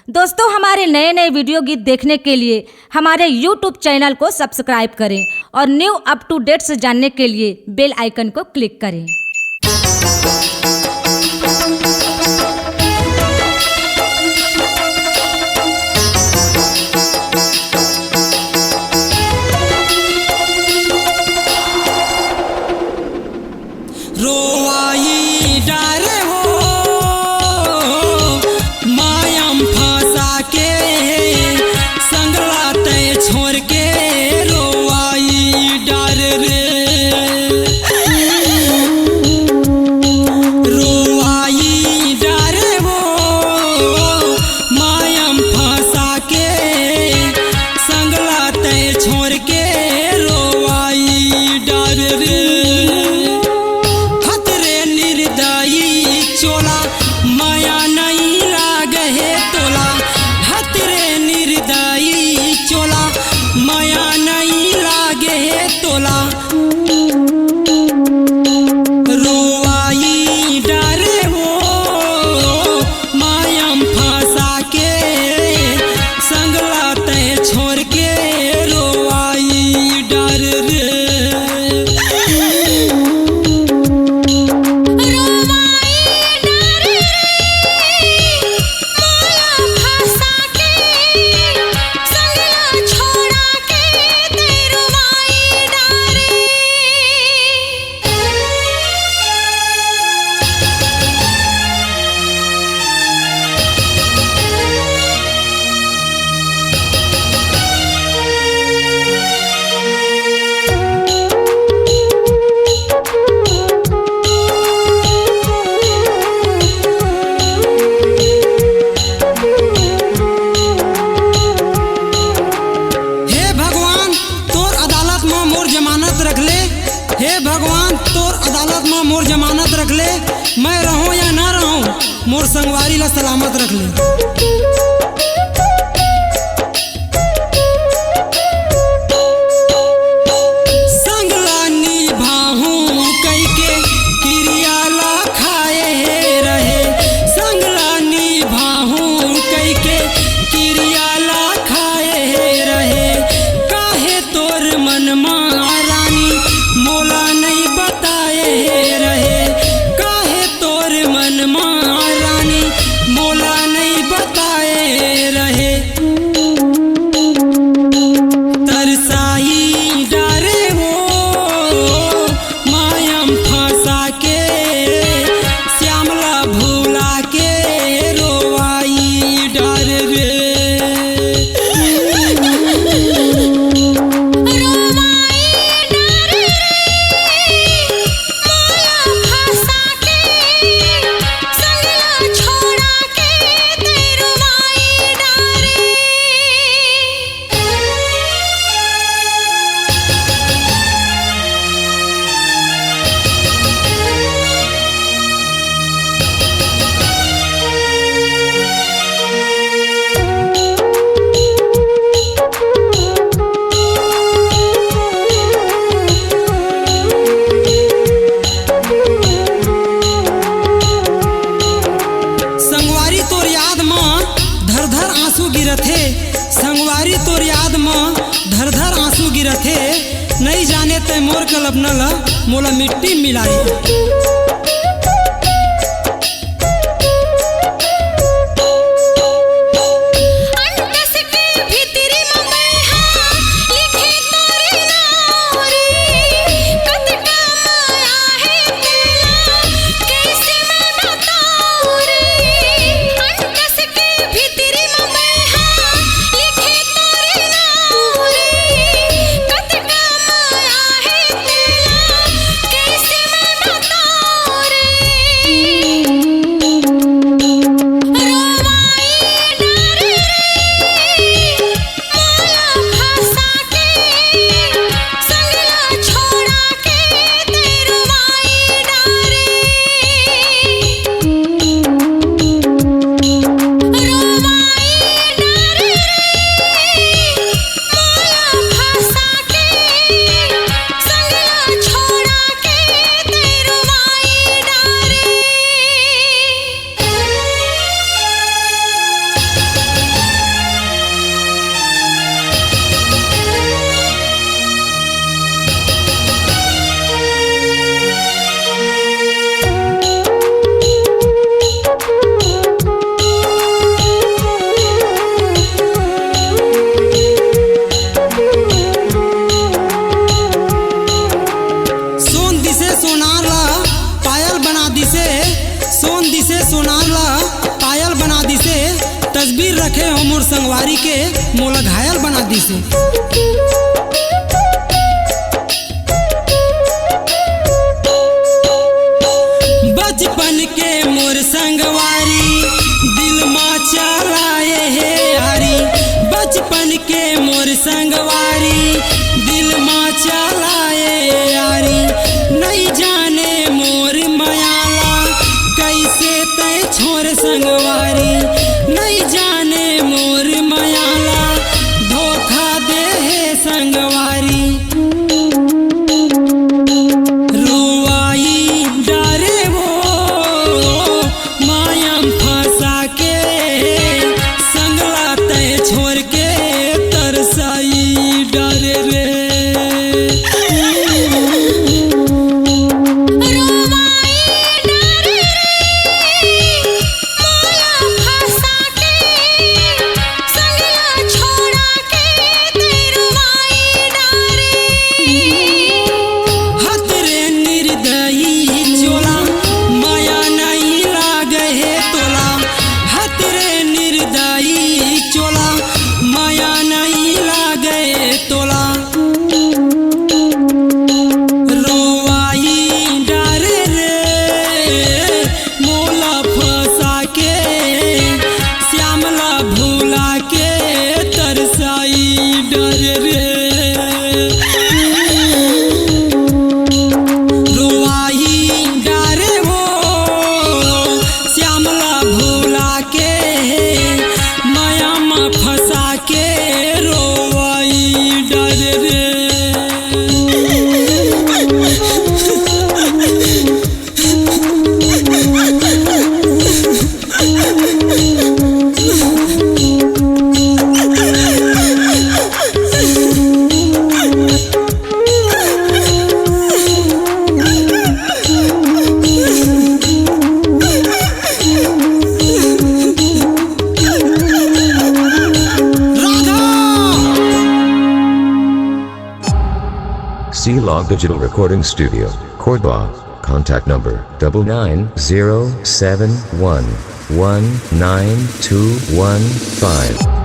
दोस्तों, हमारे नए नए वीडियो गीत देखने के लिए हमारे YouTube चैनल को सब्सक्राइब करें और न्यू अप टू डेट्स जानने के लिए बेल आइकन को क्लिक करें। रोवाई डारे हो मायम फंसा के संगला तय छोड़ के रोवाई डार रे रोवाई डारे हो मायम फंसा के संगला तय छोड़ के रोवाई डार रे चोला माया नहीं लागे है तोला हतरे निर्दयी चोला माया नहीं लागे है तोला रोवाई डरे हो मायम फंसा के संगला तय छोड़ के रोवाई डर रे हे भगवान तोर अदालत में मोर जमानत रख ले, मैं रहूं या ना रहूं मोर संगवारी ला सलामत रख ले। संगवारी तोर याद में धर धर आंसू गिरत है, नहीं जाने ते मोर कल्पना ला मोला मिट्टी मिलाई। तस्वीर रखे हो मोर संगवारी के मोला घायल बना दिसे। बचपन के मोर संगवारी दिल माँ चलाए हे हरी, बचपन के मोर संगवारी दिल माँ चलाए यारी। नहीं जाने मोर मायाला कैसे तय छोर संगवारी, नहीं जाने मोर मायाला धोखा दे हे संगवारी। रुआई डरे वो मायम फंसा के संगला तय छोड़ के तरसाई डरे रे। C-Log Digital Recording Studio, Cordoba. Contact number 99071192115.